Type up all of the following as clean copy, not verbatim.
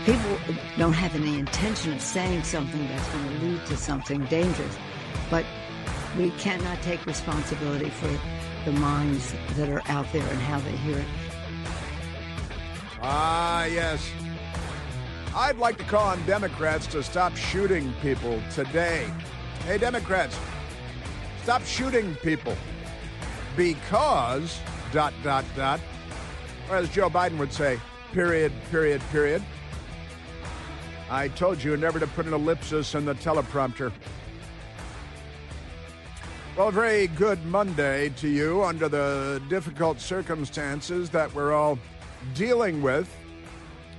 People don't have any intention of saying something that's going to lead to something dangerous, but we cannot take responsibility for the minds that are out there and how they hear it. Yes. I'd like to call on Democrats to stop shooting people today. Hey, Democrats, stop shooting people because, ... or as Joe Biden would say, period. I told you never to put an ellipsis in the teleprompter. Well, a very good Monday to you under the difficult circumstances that we're all dealing with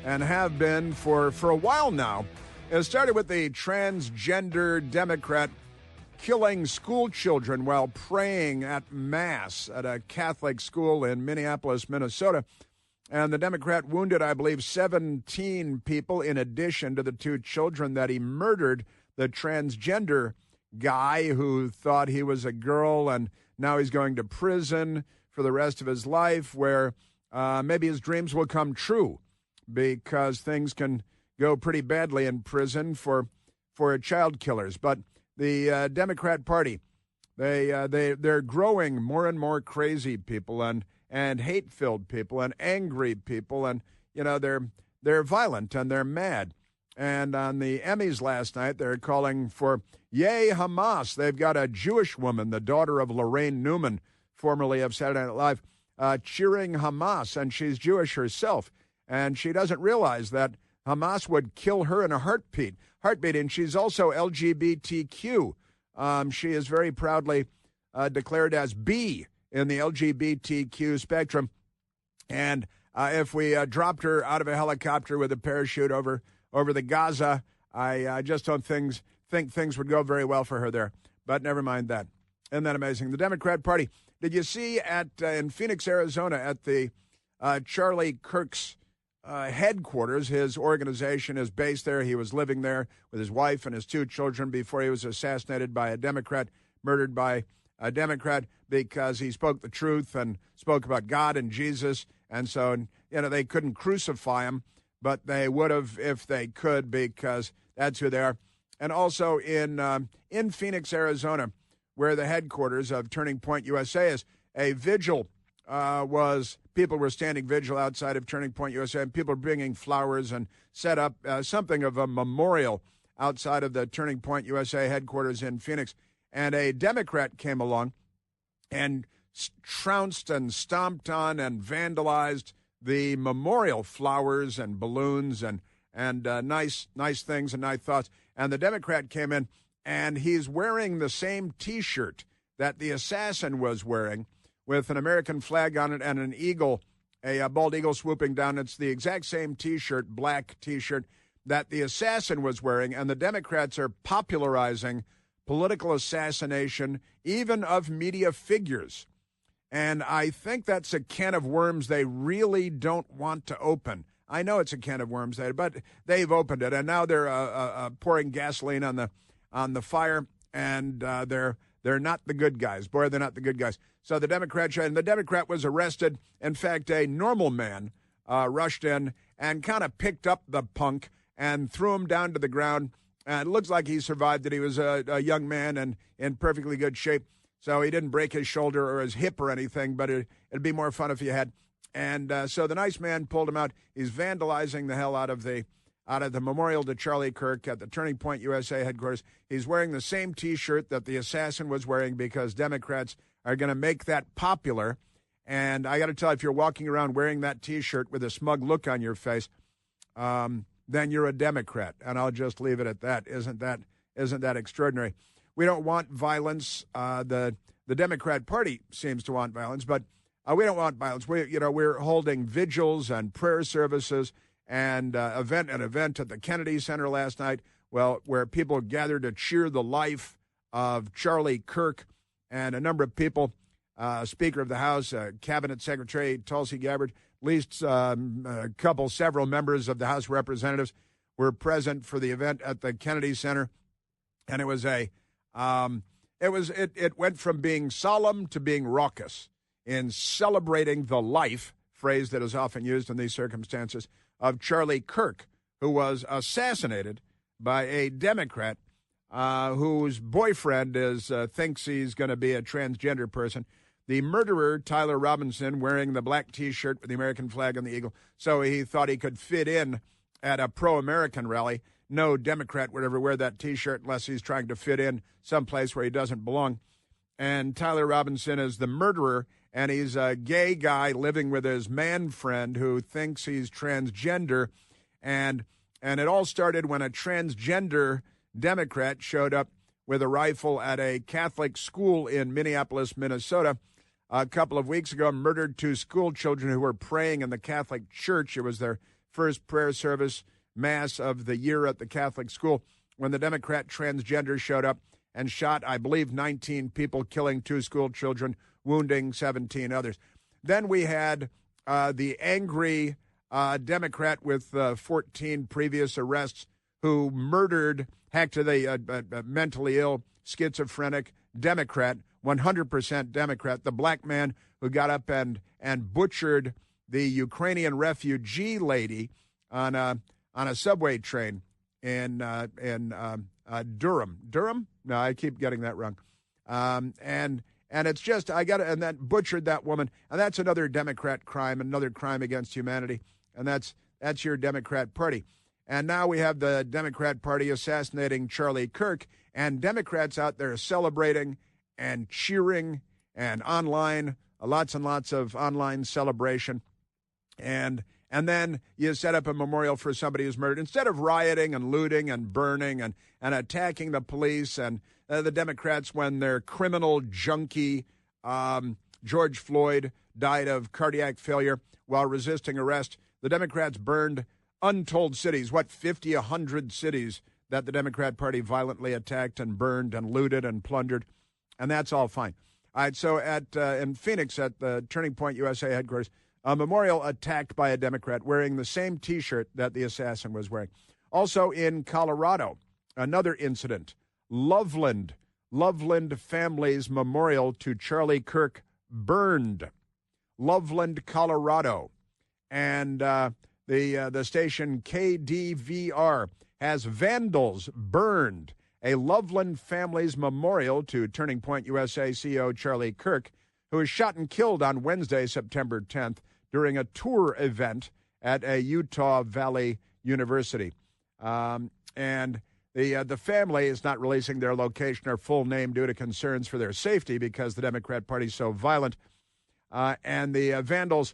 and have been for a while now. It started with the transgender Democrat killing school children while praying at Mass at a Catholic school in Minneapolis, Minnesota. And the Democrat wounded, I believe, 17 people in addition to the 2 children that he murdered. The transgender guy who thought he was a girl, and now he's going to prison for the rest of his life, where maybe his dreams will come true, because things can go pretty badly in prison for child killers. But the Democrat Party, they're growing more and more crazy people and hate-filled people and angry people, and they're violent and they're mad. And on the Emmys last night, they're calling for "Yay Hamas." They've got a Jewish woman, the daughter of Lorraine Newman, formerly of Saturday Night Live, cheering Hamas, and she's Jewish herself. And she doesn't realize that Hamas would kill her in a heartbeat. And she's also LGBTQ. She is very proudly declared as B in the LGBTQ spectrum. And if we dropped her out of a helicopter with a parachute over the Gaza, I just don't think things would go very well for her there. But never mind that. Isn't that amazing? The Democrat Party. Did you see in Phoenix, Arizona, at the Charlie Kirk's headquarters? His organization is based there. He was living there with his wife and his 2 children before he was assassinated by a Democrat, murdered by a Democrat, because he spoke the truth and spoke about God and Jesus. And so, they couldn't crucify him, but they would have if they could, because that's who they are. And also in Phoenix, Arizona, where the headquarters of Turning Point USA is, a vigil people were standing vigil outside of Turning Point USA, and people were bringing flowers and set up something of a memorial outside of the Turning Point USA headquarters in Phoenix. And a Democrat came along and trounced and stomped on and vandalized the memorial, flowers and balloons and nice things and nice thoughts. And the Democrat came in, and he's wearing the same T-shirt that the assassin was wearing, with an American flag on it and an eagle, a bald eagle swooping down. It's the exact same T-shirt, black T-shirt, that the assassin was wearing. And the Democrats are popularizing political assassination, even of media figures. And I think that's a can of worms they really don't want to open. I know it's a can of worms, but they've opened it, and now they're pouring gasoline on the fire, and they're not the good guys. Boy, they're not the good guys. So the Democrat was arrested. In fact, a normal man rushed in and kind of picked up the punk and threw him down to the ground. And it looks like he survived it. He was a young man and in perfectly good shape. So he didn't break his shoulder or his hip or anything, but it'd be more fun if he had. And so the nice man pulled him out. He's vandalizing the hell out of the memorial to Charlie Kirk at the Turning Point USA headquarters. He's wearing the same T-shirt that the assassin was wearing, because Democrats are going to make that popular. And I got to tell you, if you're walking around wearing that T-shirt with a smug look on your face, then you're a Democrat. And I'll just leave it at that. Isn't that extraordinary? We don't want violence. The Democrat Party seems to want violence, but we don't want violence. We're holding vigils and prayer services and an event at the Kennedy Center last night, where people gathered to cheer the life of Charlie Kirk, and a number of people, Speaker of the House, Cabinet Secretary Tulsi Gabbard, at least several members of the House of Representatives were present for the event at the Kennedy Center, and it went from being solemn to being raucous in celebrating the life, phrase that is often used in these circumstances, of Charlie Kirk, who was assassinated by a Democrat whose boyfriend thinks he's going to be a transgender person. The murderer, Tyler Robinson, wearing the black T-shirt with the American flag and the eagle, so he thought he could fit in at a pro-American rally. No Democrat would ever wear that T-shirt unless he's trying to fit in someplace where he doesn't belong. And Tyler Robinson is the murderer, and he's a gay guy living with his man friend who thinks he's transgender. And it all started when a transgender Democrat showed up with a rifle at a Catholic school in Minneapolis, Minnesota, a couple of weeks ago, murdered 2 school children who were praying in the Catholic Church. It was their first prayer service, mass of the year at the Catholic school, when the Democrat transgender showed up and shot, I believe, 19 people, killing 2 school children, wounding 17 others. Then we had the angry Democrat with 14 previous arrests who murdered, hacked to the mentally ill, schizophrenic Democrat, 100% Democrat, the black man who got up and butchered the Ukrainian refugee lady on a subway train in Durham. Durham? No, I keep getting that wrong. And it's just, and that butchered that woman, and that's another Democrat crime, another crime against humanity, and that's your Democrat Party. And now we have the Democrat Party assassinating Charlie Kirk, and Democrats out there celebrating and cheering, and online, lots and lots of online celebration. And then you set up a memorial for somebody who's murdered. Instead of rioting and looting and burning and attacking the police and the Democrats, when their criminal junkie George Floyd died of cardiac failure while resisting arrest, the Democrats burned untold cities, 50, 100 cities that the Democrat Party violently attacked and burned and looted and plundered, and that's all fine. All right, so in Phoenix at the Turning Point USA headquarters, a memorial attacked by a Democrat wearing the same T-shirt that the assassin was wearing. Also in Colorado, another incident. Loveland family's memorial to Charlie Kirk burned. Loveland, Colorado. And the station KDVR has vandals burned a Loveland family's memorial to Turning Point USA CEO Charlie Kirk, who was shot and killed on Wednesday, September 10th, during a tour event at a Utah Valley University. And the family is not releasing their location or full name due to concerns for their safety because the Democrat Party is so violent. And the vandals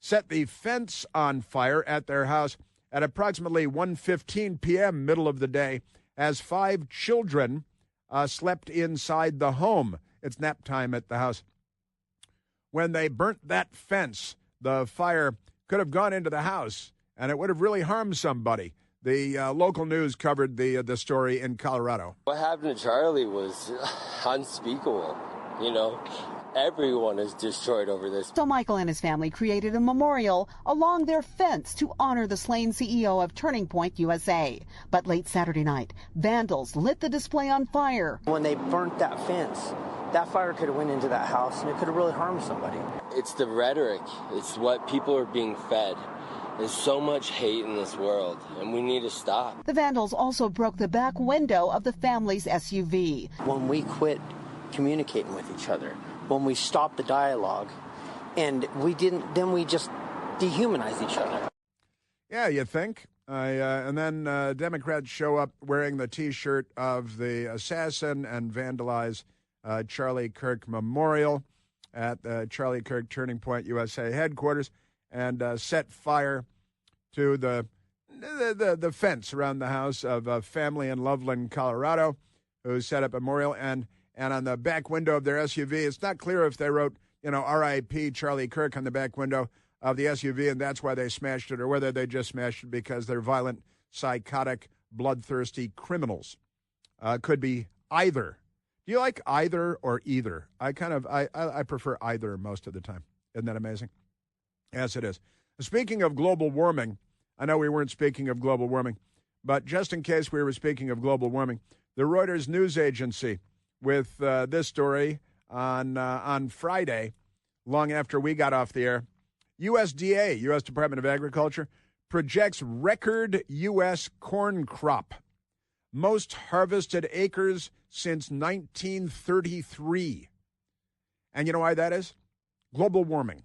set the fence on fire at their house at approximately 1:15 p.m., middle of the day, as 5 children slept inside the home. It's nap time at the house. When they burnt that fence, the fire could have gone into the house, and it would have really harmed somebody. The local news covered the story in Colorado. What happened to Charlie was unspeakable, Everyone is destroyed over this. So Michael and his family created a memorial along their fence to honor the slain CEO of Turning Point USA. But late Saturday night, vandals lit the display on fire. When they burnt that fence, that fire could have went into that house and it could have really harmed somebody. It's the rhetoric. It's what people are being fed. There's so much hate in this world, and we need to stop. The vandals also broke the back window of the family's SUV. When we quit communicating with each other, when we stopped the dialogue, and we didn't, then we just dehumanized each other. Yeah, you think? And then Democrats show up wearing the T-shirt of the assassin and vandalize Charlie Kirk Memorial at the Charlie Kirk Turning Point USA headquarters and set fire to the fence around the house of a family in Loveland, Colorado, who set up a memorial. And on the back window of their SUV, it's not clear if they wrote, R.I.P. Charlie Kirk on the back window of the SUV, and that's why they smashed it, or whether they just smashed it because they're violent, psychotic, bloodthirsty criminals. Could be either. Do you like either or either? I prefer either most of the time. Isn't that amazing? Yes, it is. Speaking of global warming, I know we weren't speaking of global warming, but just in case we were speaking of global warming, the Reuters news agency with this story on Friday, long after we got off the air. USDA, U.S. Department of Agriculture, projects record U.S. corn crop. Most harvested acres since 1933. And you know why that is? Global warming.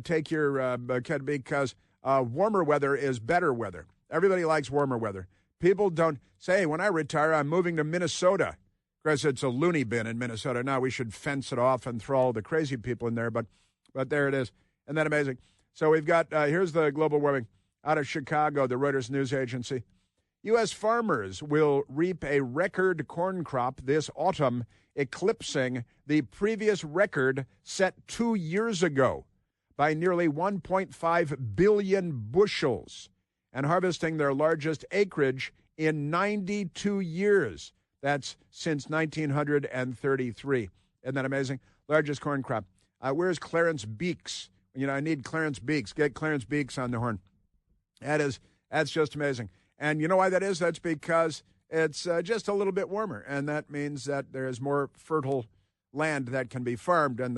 Take your, because warmer weather is better weather. Everybody likes warmer weather. People don't say, when I retire, I'm moving to Minnesota. Because it's a loony bin in Minnesota. Now we should fence it off and throw all the crazy people in there, but there it is. Isn't that amazing? So we've got, here's the global warming out of Chicago, the Reuters news agency. U.S. farmers will reap a record corn crop this autumn, eclipsing the previous record set 2 years ago by nearly 1.5 billion bushels, and harvesting their largest acreage in 92 years. That's since 1933. Isn't that amazing? Largest corn crop. Where's Clarence Beeks? I need Clarence Beeks. Get Clarence Beeks on the horn. That's just amazing. And you know why that is? That's because it's just a little bit warmer, and that means that there is more fertile land that can be farmed, and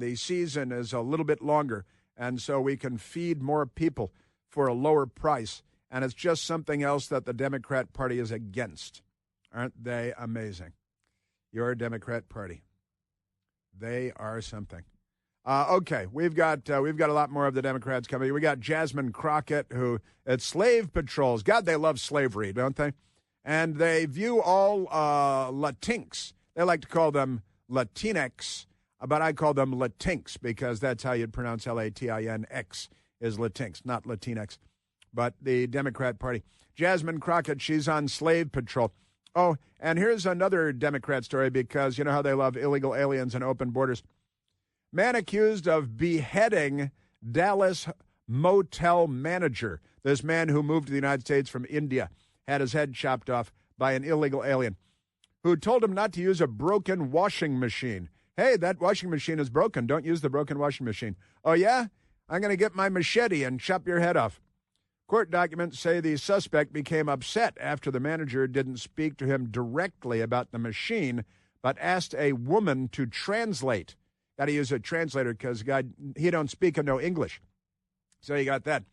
the season is a little bit longer, and so we can feed more people for a lower price. And it's just something else that the Democrat Party is against. Aren't they amazing? Your Democrat Party. They are something. Okay, we've got a lot more of the Democrats coming. We got Jasmine Crockett, who it's slave patrols. God, they love slavery, don't they? And they view all Latinx. They like to call them Latinx, but I call them Latinx because that's how you'd pronounce Latinx is Latinx, not Latinx. But the Democrat Party. Jasmine Crockett, she's on slave patrol. Oh, and here's another Democrat story because you know how they love illegal aliens and open borders. Man accused of beheading Dallas motel manager. This man who moved to the United States from India had his head chopped off by an illegal alien who told him not to use a broken washing machine. Hey, that washing machine is broken. Don't use the broken washing machine. Oh, yeah? I'm going to get my machete and chop your head off. Court documents say the suspect became upset after the manager didn't speak to him directly about the machine, but asked a woman to translate. Got to use a translator because he don't speak no English. So you got that.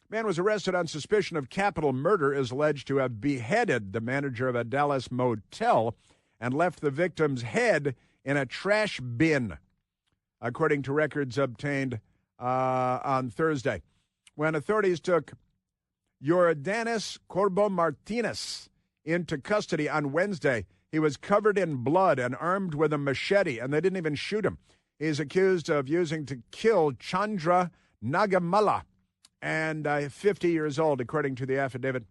Man was arrested on suspicion of capital murder, is alleged to have beheaded the manager of a Dallas motel and left the victim's head in a trash bin, according to records obtained on Thursday. When authorities took Yordanis Corbo Martinez into custody on Wednesday, he was covered in blood and armed with a machete, and they didn't even shoot him. He's accused of using to kill Chandra Nagamala, and 50 years old, according to the affidavit.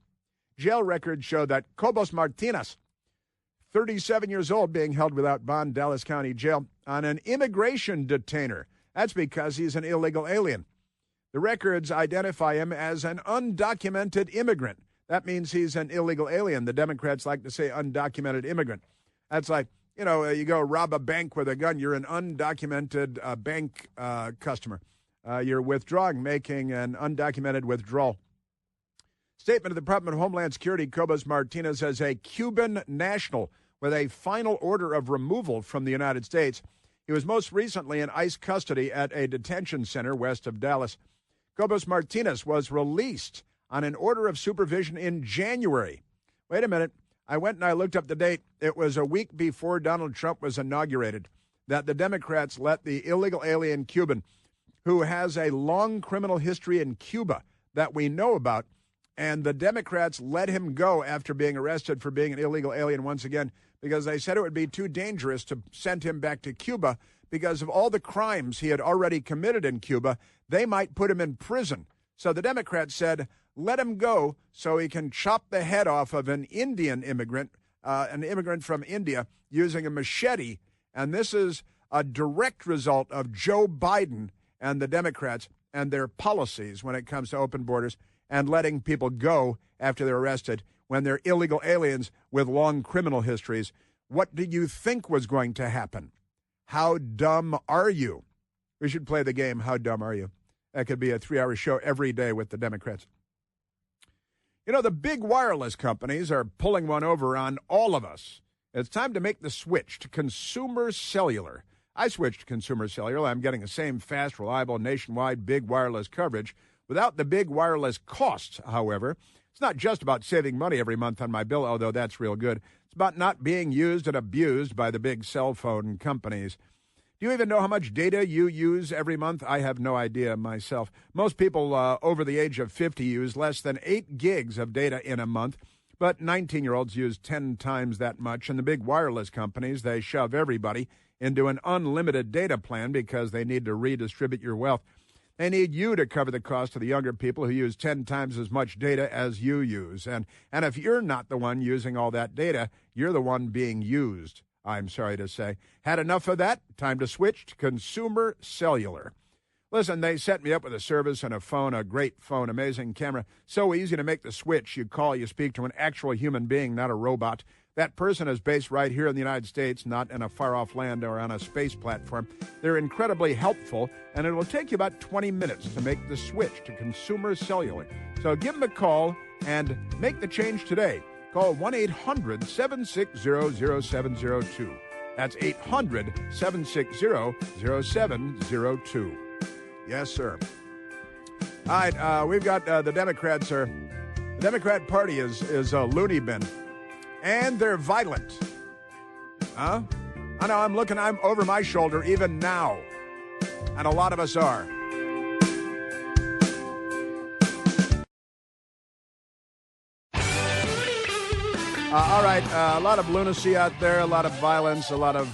Jail records show that Cobos Martinez, 37 years old, being held without bond, Dallas County Jail, on an immigration detainer. That's because he's an illegal alien. The records identify him as an undocumented immigrant. That means he's an illegal alien. The Democrats like to say undocumented immigrant. That's like, you go rob a bank with a gun. You're an undocumented bank customer. You're withdrawing, making an undocumented withdrawal. Statement of the Department of Homeland Security, Cobos Martinez as a Cuban national with a final order of removal from the United States. He was most recently in ICE custody at a detention center west of Dallas. Cobos Martinez was released on an order of supervision in January. Wait a minute. I went and I looked up the date. It was a week before Donald Trump was inaugurated that the Democrats let the illegal alien Cuban, who has a long criminal history in Cuba that we know about, and the Democrats let him go after being arrested for being an illegal alien once again because they said it would be too dangerous to send him back to Cuba because of all the crimes he had already committed in Cuba. They might put him in prison. So the Democrats said, let him go so he can chop the head off of an Indian immigrant, an immigrant from India, using a machete. And this is a direct result of Joe Biden and the Democrats and their policies when it comes to open borders and letting people go after they're arrested when they're illegal aliens with long criminal histories. What do you think was going to happen? How dumb are you? We should play the game, How Dumb Are You? That could be a 3-hour show every day with the Democrats. The big wireless companies are pulling one over on all of us. It's time to make the switch to consumer cellular. I switched to consumer cellular. I'm getting the same fast, reliable, nationwide big wireless coverage Without the big wireless costs, however, it's not just about saving money every month on my bill, although that's real good. It's about not being used and abused by the big cell phone companies. Do you even know how much data you use every month? I have no idea myself. Most people over the age of 50 use less than 8 gigs of data in a month, but 19-year-olds use 10 times that much. And the big wireless companies, they shove everybody into an unlimited data plan because they need to redistribute your wealth. They need you to cover the cost of the younger people who use 10 times as much data as you use. And if you're not the one using all that data, you're the one being used, I'm sorry to say. Had enough of that? Time to switch to Consumer Cellular. Listen, they set me up with a service and a phone, a great phone, amazing camera. So easy to make the switch. You call, you speak to an actual human being, not a robot. That person is based right here in the United States, not in a far-off land or on a space platform. They're incredibly helpful, and it will take you about 20 minutes to make the switch to Consumer Cellular. So give them a call and make the change today. Call 1-800-760-0702. That's 800-760-0702. Yes, sir. All right, we've got the Democrats. The Democrat Party is a loony bin. And they're violent. Huh? I know, I'm over my shoulder even now. And a lot of us are. All right, a lot of lunacy out there, a lot of violence, a lot of,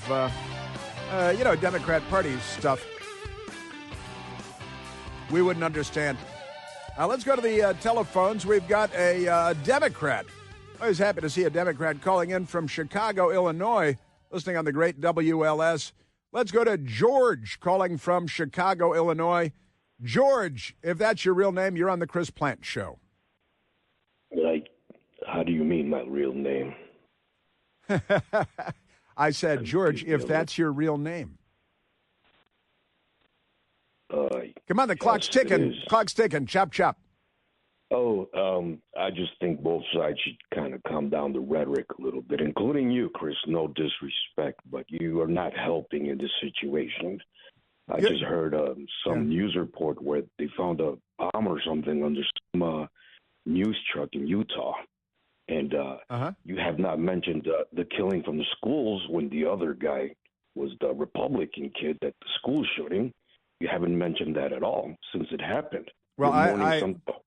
Democrat Party stuff. We wouldn't understand. Let's go to the telephones. We've got a Democrat. Always happy to see a Democrat calling in from Chicago, Illinois, listening on the great WLS. Let's go to George calling from Chicago, Illinois. George, if that's your real name, you're on the Chris Plant Show. How do you mean my real name? I said, George, if that's your real name. Come on, the clock's ticking. Clock's ticking. Chop, chop. I just think both sides should kind of calm down the rhetoric a little bit, including you, Chris. No disrespect, but you are not helping in this situation. I just heard some news report where they found a bomb or something under some news truck in Utah. And you have not mentioned the killing from the schools when the other guy was the Republican kid at the school shooting. You haven't mentioned that at all since it happened. Well,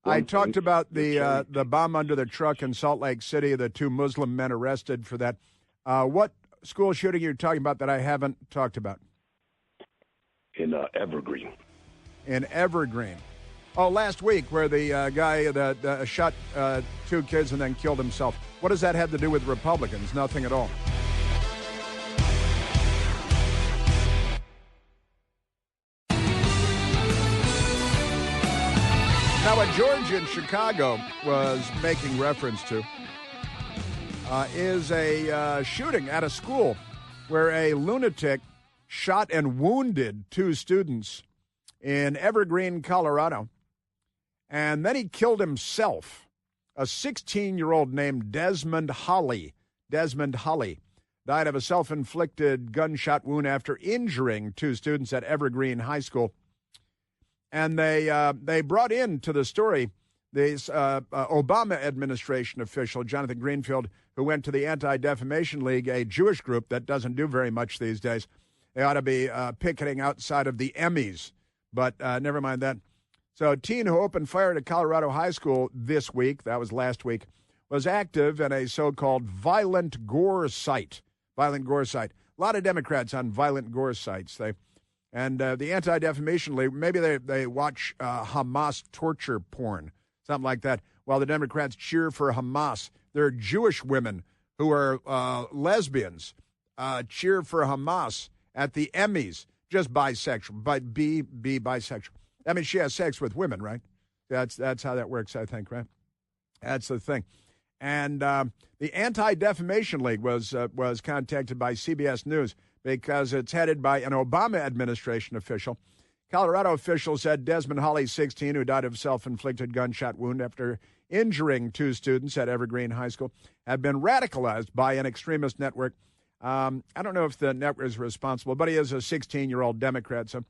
I talked about the bomb under the truck in Salt Lake City, the 2 Muslim men arrested for that. What school shooting are you talking about that I haven't talked about? In Evergreen. In Evergreen. Oh, last week where the guy that shot 2 kids and then killed himself. What does that have to do with Republicans? Nothing at all. Now, what George in Chicago was making reference to is a shooting at a school where a lunatic shot and wounded 2 students in Evergreen, Colorado. And then he killed himself. A 16-year-old named Desmond Holly died of a self-inflicted gunshot wound after injuring 2 students at Evergreen High School. And they brought into the story this Obama administration official, Jonathan Greenfield, who went to the Anti-Defamation League, a Jewish group that doesn't do very much these days. They ought to be picketing outside of the Emmys, but never mind that. So a teen who opened fire at a Colorado high school this week, that was last week, was active in a so-called violent gore site. Violent gore site. A lot of Democrats on violent gore sites. And the Anti-Defamation League, maybe they watch Hamas torture porn, something like that, while the Democrats cheer for Hamas. There are Jewish women who are lesbians cheer for Hamas at the Emmys, just bisexual, be bisexual. I mean, she has sex with women, right? That's how that works, I think, right? That's the thing. And the Anti-Defamation League was contacted by CBS News because it's headed by an Obama administration official. Colorado officials said Desmond Holly, 16, who died of self-inflicted gunshot wound after injuring 2 students at Evergreen High School, had been radicalized by an extremist network. I don't know if the network is responsible, but he is a 16-year-old Democrat. So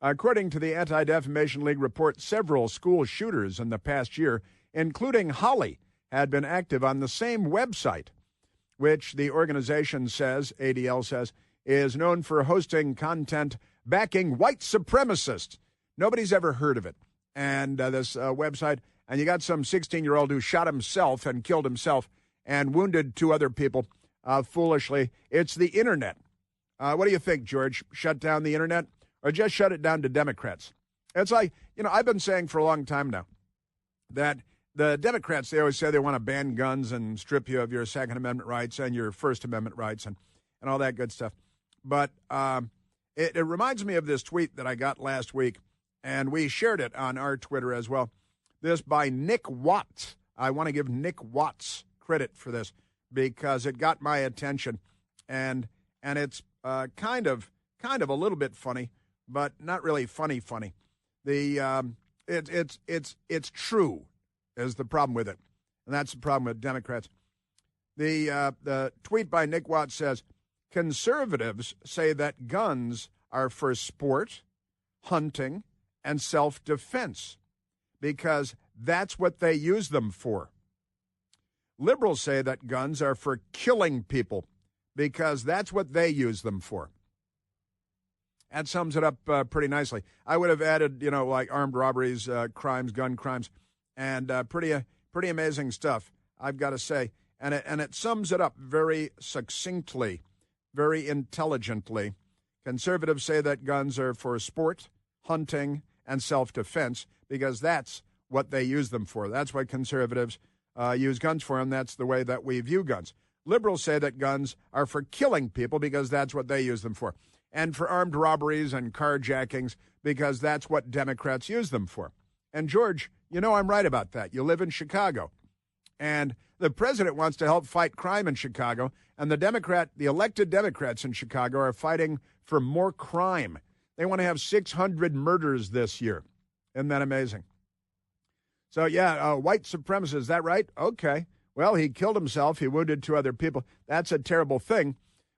According to the Anti-Defamation League report, several school shooters in the past year, including Holly, had been active on the same website, which the organization says, ADL says, is known for hosting content backing white supremacists. Nobody's ever heard of it. And this website, and you got some 16-year-old who shot himself and killed himself and wounded two other people foolishly. It's the internet. What do you think, George? Shut down the internet or just shut it down to Democrats? It's like, I've been saying for a long time now that the Democrats, they always say they want to ban guns and strip you of your Second Amendment rights and your First Amendment rights and all that good stuff. But it reminds me of this tweet that I got last week, and we shared it on our Twitter as well. This by Nick Watts. I want to give Nick Watts credit for this because it got my attention, and it's kind of a little bit funny, but not really funny. It's true is the problem with it, and that's the problem with Democrats. The tweet by Nick Watts says, conservatives say that guns are for sport, hunting, and self-defense because that's what they use them for. Liberals say that guns are for killing people because that's what they use them for. That sums it up pretty nicely. I would have added, like armed robberies, crimes, gun crimes, and pretty amazing stuff, I've got to say. And it sums it up very succinctly, very intelligently. Conservatives say that guns are for sport, hunting, and self-defense because that's what they use them for. That's what conservatives use guns for, and that's the way that we view guns. Liberals say that guns are for killing people because that's what they use them for, and for armed robberies and carjackings because that's what Democrats use them for. And, George, I'm right about that. You live in Chicago, and the president wants to help fight crime in Chicago, and the elected Democrats in Chicago are fighting for more crime. They want to have 600 murders this year. Isn't that amazing? So, white supremacist, is that right? Okay. Well, he killed himself. He wounded two other people. That's a terrible thing.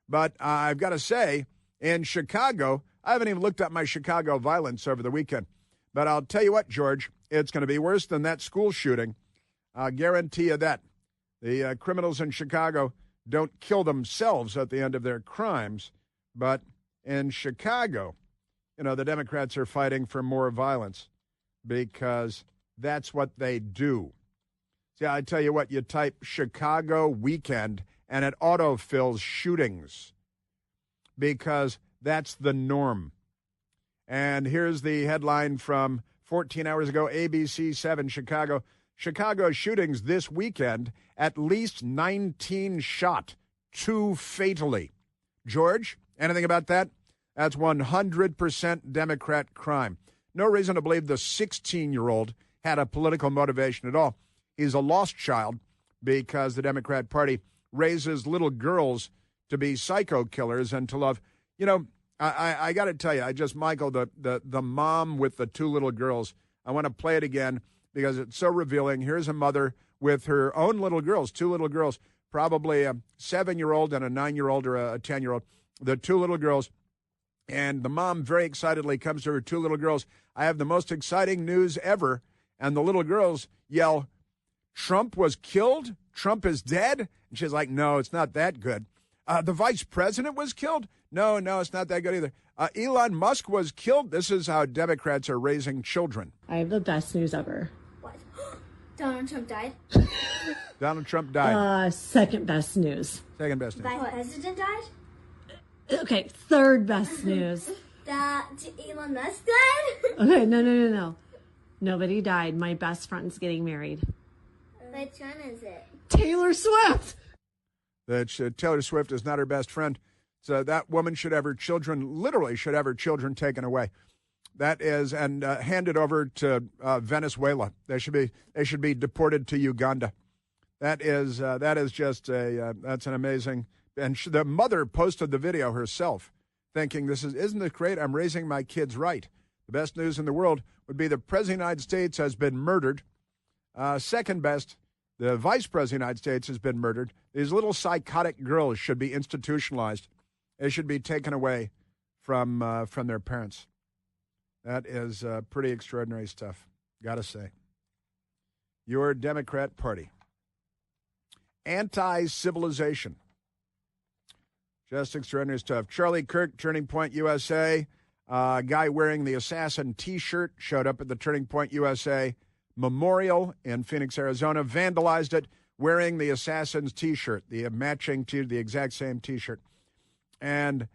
But I've got to say, in Chicago, I haven't even looked up my Chicago violence over the weekend. But I'll tell you what, George, it's going to be worse than that school shooting. I'll guarantee you that. The criminals in Chicago don't kill themselves at the end of their crimes. But in Chicago, the Democrats are fighting for more violence because that's what they do. See, I tell you what, you type Chicago weekend and it autofills shootings because that's the norm. And here's the headline from 14 hours ago, ABC 7 Chicago. Chicago shootings this weekend, at least 19 shot, 2 fatally. George, anything about that? That's 100% Democrat crime. No reason to believe the 16-year-old had a political motivation at all. He's a lost child because the Democrat Party raises little girls to be psycho killers and to love. I got to tell you, Michael, the mom with the two little girls, I want to play it again because it's so revealing. Here's a mother with her own little girls, two little girls, probably a 7-year-old and a 9-year-old or a 10-year-old, the two little girls. And the mom very excitedly comes to her two little girls. I have the most exciting news ever. And the little girls yell, Trump was killed? Trump is dead? And she's like, no, it's not that good. The vice president was killed? No, it's not that good either. Elon Musk was killed? This is how Democrats are raising children. I have the best news ever. What? Donald Trump died? Donald Trump died. Second best news. Second best news. Vice president died? Okay, third best news. That Elon Musk died? Okay, no. Nobody died. My best friend's getting married. Which one is it? Taylor Swift. Taylor Swift is not her best friend. So that woman should have her children, literally should have her children taken away. That is, and handed over to Venezuela. They should be deported to Uganda. That is just that's an amazing. And the mother posted the video herself, thinking isn't this great? I'm raising my kids right. The best news in the world would be the President of the United States has been murdered. Second best, the Vice President of the United States has been murdered. These little psychotic girls should be institutionalized. They should be taken away from their parents. That is pretty extraordinary stuff, gotta say. Your Democrat Party. Anti-civilization. Just extraordinary stuff. Charlie Kirk, Turning Point USA. A guy wearing the assassin T-shirt showed up at the Turning Point USA Memorial in Phoenix, Arizona, vandalized it wearing the assassin's T-shirt, the matching to the exact same T-shirt. And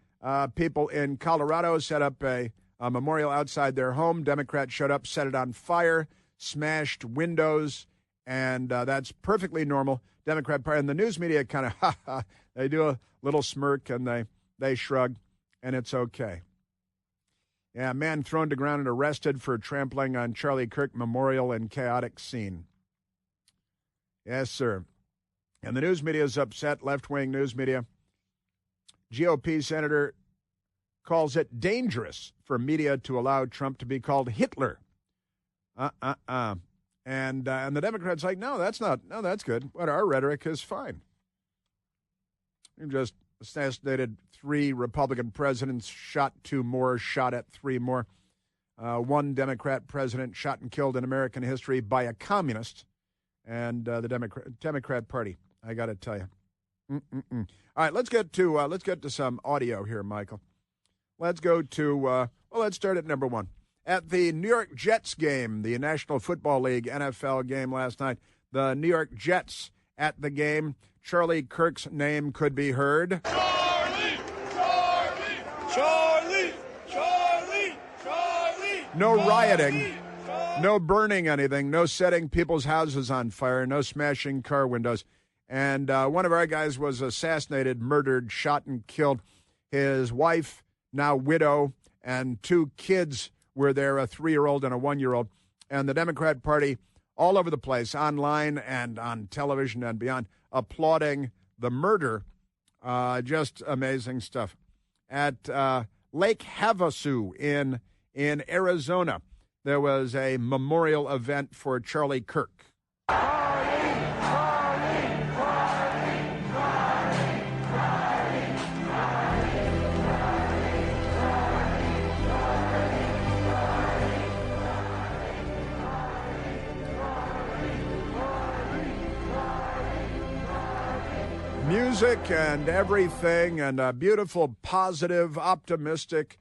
people in Colorado set up a memorial outside their home. Democrats showed up, set it on fire, smashed windows, and that's perfectly normal. Democrat Party and the news media kind of, they do a little smirk and they shrug, and it's okay. Yeah, a man thrown to ground and arrested for trampling on Charlie Kirk Memorial in chaotic scene. Yes, sir. And the news media is upset, left-wing news media. GOP senator calls it dangerous for media to allow Trump to be called Hitler. And the Democrats like, no, that's good. But our rhetoric is fine. You just assassinated 3 Republican presidents, shot 2 more, shot at 3 more. 1 Democrat president shot and killed in American history by a communist. And the Democrat Party, I got to tell you. All right, let's get to some audio here, Michael. Let's go to let's start at number 1. At the New York Jets game, the National Football League NFL game last night, the New York Jets at the game, Charlie Kirk's name could be heard. Charlie, Charlie, Charlie, Charlie, Charlie. No rioting, no burning anything, no setting people's houses on fire, no smashing car windows. And one of our guys was assassinated, murdered, shot and killed. His wife, now widow, and 2 kids were there, a 3-year-old and a 1-year-old. And the Democrat Party all over the place, online and on television and beyond, applauding the murder. Just amazing stuff. At Lake Havasu in Arizona, there was a memorial event for Charlie Kirk. Music and everything, and a beautiful, positive, optimistic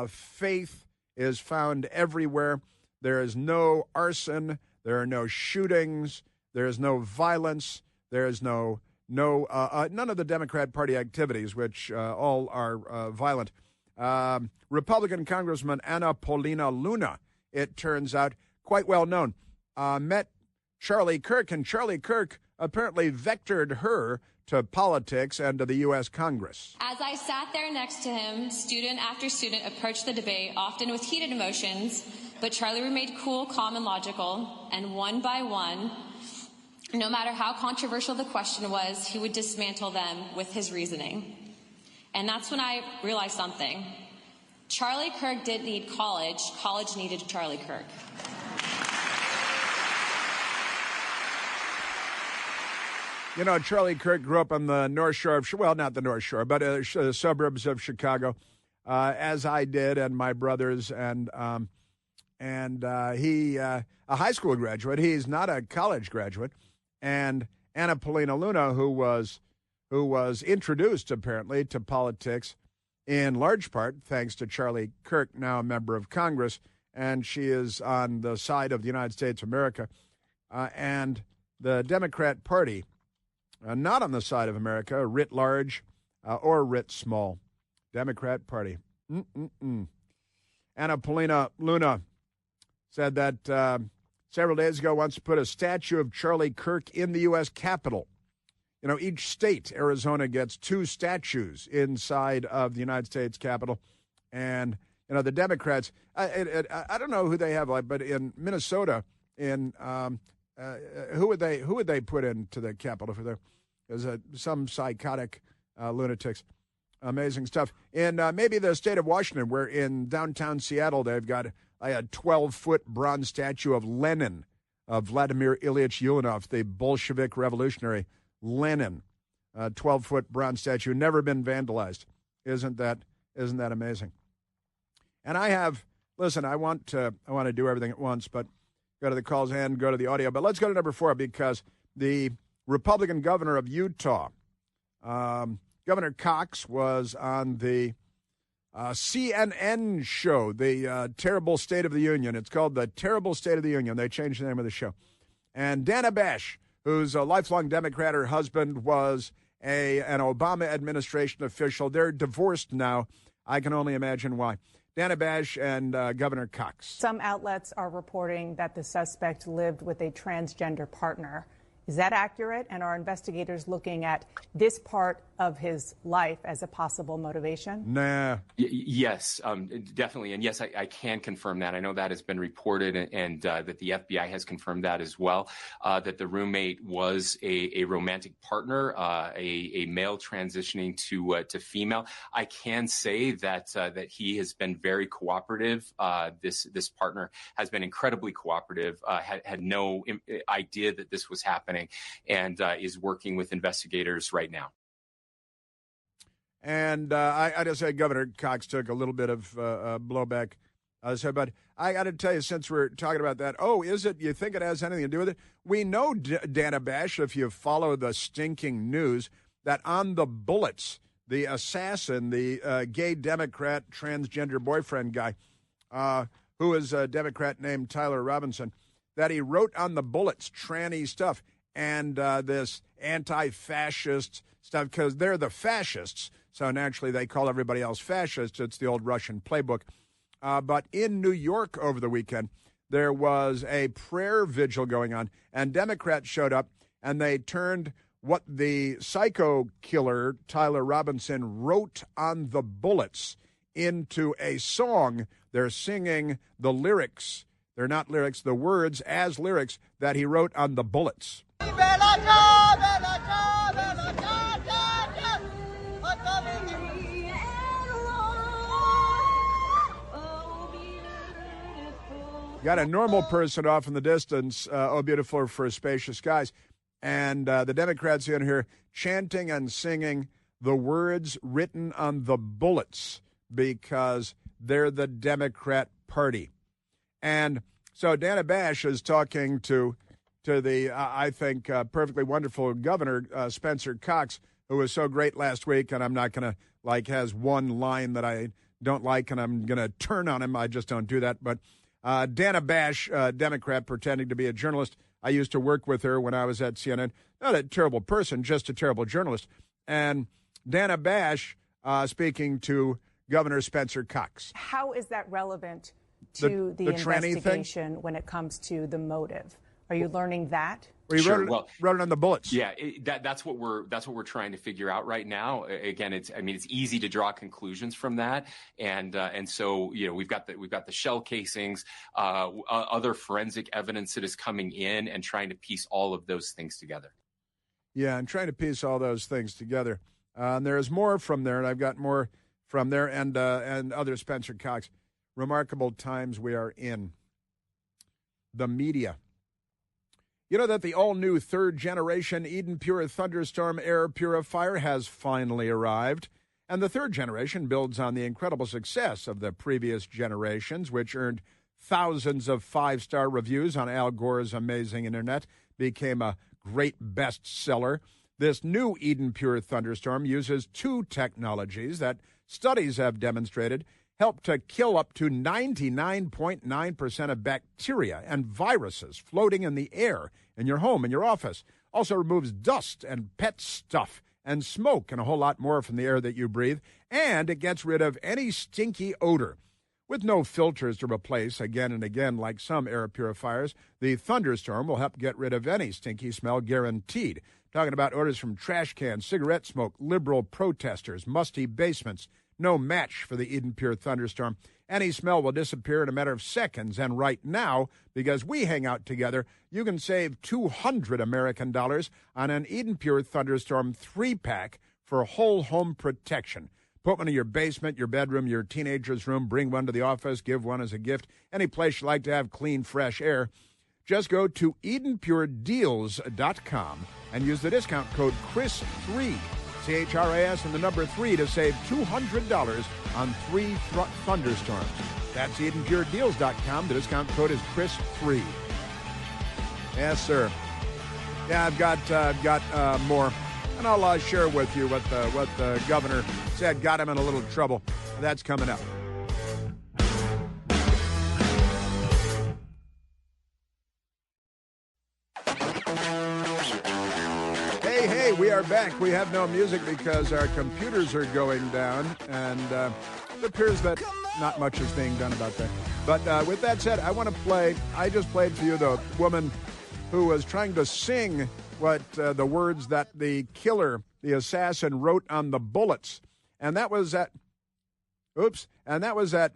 faith is found everywhere. There is no arson. There are no shootings. There is no violence. There is none of the Democrat Party activities, which all are violent. Republican Congressman Anna Paulina Luna, it turns out, quite well known, met Charlie Kirk, and Charlie Kirk apparently vectored her to politics and to the U.S. Congress. As I sat there next to him, student after student approached the debate, often with heated emotions, but Charlie remained cool, calm, and logical, and one by one, no matter how controversial the question was, he would dismantle them with his reasoning. And that's when I realized something. Charlie Kirk didn't need college. College needed Charlie Kirk. You know, Charlie Kirk grew up on the North Shore of, well, not the North Shore, but the suburbs of Chicago, as I did, and my brothers, and he, a high school graduate. He's not a college graduate. And Anna Paulina Luna, who was introduced apparently to politics in large part thanks to Charlie Kirk, now a member of Congress, and she is on the side of the United States of America, and the Democrat Party. Not on the side of America, writ large or writ small. Democrat Party. Anna Paulina Luna said that several days ago wants to put a statue of Charlie Kirk in the U.S. Capitol. You know, each state, Arizona, gets 2 statues inside of the United States Capitol. And, you know, the Democrats, I don't know who they have, but in Minnesota, who would they put into the Capitol for there? There's some psychotic lunatics. Amazing stuff. In maybe the state of Washington, where in downtown Seattle they've got a 12-foot bronze statue of Lenin, of Vladimir Ilyich Ulyanov, the Bolshevik revolutionary. Lenin, 12-foot bronze statue, never been vandalized. Isn't that amazing? And I have listen, I want to do everything at once, but go to the calls and go to the audio. But let's go to number 4 because the Republican governor of Utah, Governor Cox, was on the CNN show, the Terrible State of the Union. It's called the Terrible State of the Union. They changed the name of the show. And Dana Bash, who's a lifelong Democrat, her husband was an Obama administration official. They're divorced now. I can only imagine why. Dana Bash and Governor Cox. Some outlets are reporting that the suspect lived with a transgender partner. Is that accurate? And are investigators looking at this part of his life as a possible motivation? Nah. Yes, definitely. And yes, I can confirm that. I know that has been reported and that the FBI has confirmed that as well, that the roommate was a romantic partner, a male transitioning to female. I can say that that he has been very cooperative. This partner has been incredibly cooperative, had no idea that this was happening, and is working with investigators right now. And I just say Governor Cox took a little bit of blowback. But I got to tell you, since we're talking about that, is it? You think it has anything to do with it? We know, Dana Bash, if you follow the stinking news, that on the bullets, the assassin, the gay Democrat transgender boyfriend guy, who is a Democrat named Tyler Robinson, that he wrote on the bullets tranny stuff and this anti-fascist stuff, because they're the fascists. So naturally, they call everybody else fascist. It's the old Russian playbook. But in New York over the weekend, there was a prayer vigil going on, and Democrats showed up, and they turned what the psycho killer, Tyler Robinson, wrote on the bullets into a song. They're singing the lyrics. They're not lyrics, the words as lyrics that he wrote on the bullets. Got a normal person off in the distance, oh, beautiful for spacious skies. And the Democrats in here chanting and singing the words written on the bullets because they're the Democrat Party. And so Dana Bash is talking to the, I think, perfectly wonderful Governor Spencer Cox, who was so great last week, and I'm not going to, has one line that I don't like, and I'm going to turn on him. I just don't do that. But Dana Bash, Democrat, pretending to be a journalist. I used to work with her when I was at CNN. Not a terrible person, just a terrible journalist. And Dana Bash speaking to Governor Spencer Cox. How is that relevant to the investigation when it comes to the motive? Are you learning that? Sure. Wrote it on the bullets. Yeah, that's what we're trying to figure out right now. Again, it's easy to draw conclusions from that, and so we've got the shell casings, other forensic evidence that is coming in, and trying to piece all of those things together. Yeah, and trying to piece all those things together. And there's more from there, and I've got more from there, and other Spencer Cox. Remarkable times we are in. The media. You know that the all-new third-generation Eden Pure Thunderstorm air purifier has finally arrived, and the third generation builds on the incredible success of the previous generations, which earned thousands of five-star reviews on Al Gore's amazing internet, became a great bestseller. This new Eden Pure Thunderstorm uses two technologies that studies have demonstrated help to kill up to 99.9% of bacteria and viruses floating in the air in your home and your office. Also removes dust and pet stuff and smoke and a whole lot more from the air that you breathe. And it gets rid of any stinky odor. With no filters to replace again and again like some air purifiers, the Thunderstorm will help get rid of any stinky smell guaranteed. Talking about odors from trash cans, cigarette smoke, liberal protesters, musty basements. No match for the Eden Pure Thunderstorm. Any smell will disappear in a matter of seconds. And right now, because we hang out together, you can save $200 American on an Eden Pure Thunderstorm 3-pack for whole home protection. Put one in your basement, your bedroom, your teenager's room. Bring one to the office. Give one as a gift. Any place you like to have clean, fresh air. Just go to EdenPureDeals.com and use the discount code CHRIS3. CHRIS and the number 3 to save $200 on 3 thunderstorms. That's EdenPureDeals.com. The discount code is Chris3. Yes, sir. Yeah, I've got more, and I'll share with you what the governor said got him in a little trouble. That's coming up. Hey, we are back. We have no music because our computers are going down, and it appears that not much is being done about that. But with that said, I just played for you the woman who was trying to sing what the words that the killer, the assassin, wrote on the bullets. And that was at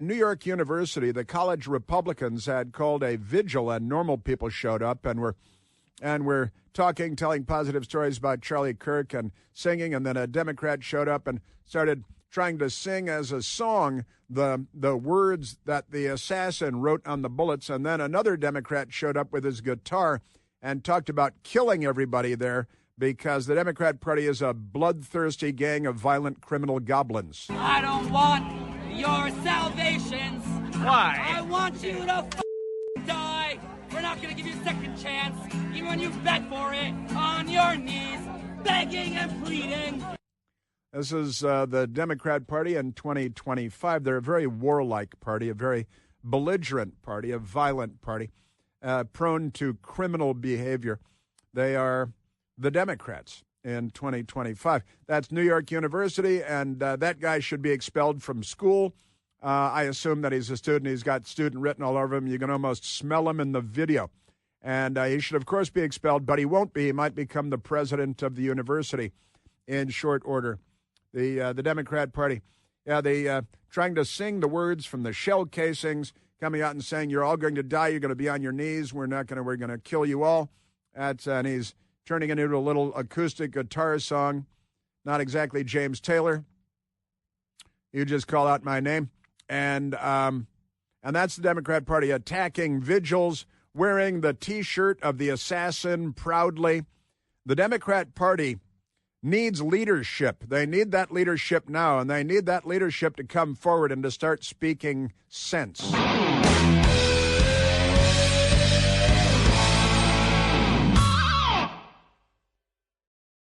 New York University. The college Republicans had called a vigil, and normal people showed up and were talking, telling positive stories about Charlie Kirk and singing, and then a Democrat showed up and started trying to sing as a song the words that the assassin wrote on the bullets, and then another Democrat showed up with his guitar and talked about killing everybody there because the Democrat Party is a bloodthirsty gang of violent criminal goblins. I don't want your salvations. Why? I want you to die. We're not going to give you a second chance, even when you beg for it, on your knees, begging and pleading. This is the Democrat Party in 2025. They're a very warlike party, a very belligerent party, a violent party, prone to criminal behavior. They are the Democrats in 2025. That's New York University, and that guy should be expelled from school. I assume that he's a student. He's got student written all over him. You can almost smell him in the video. And he should, of course, be expelled, but he won't be. He might become the president of the university in short order. The Democrat Party, they trying to sing the words from the shell casings, coming out and saying, you're all going to die, you're going to be on your knees, we're going to kill you all. And he's turning it into a little acoustic guitar song. Not exactly James Taylor. You just call out my name. And that's the Democrat Party attacking vigils, wearing the T-shirt of the assassin proudly. The Democrat Party needs leadership. They need that leadership now, and they need that leadership to come forward and to start speaking sense.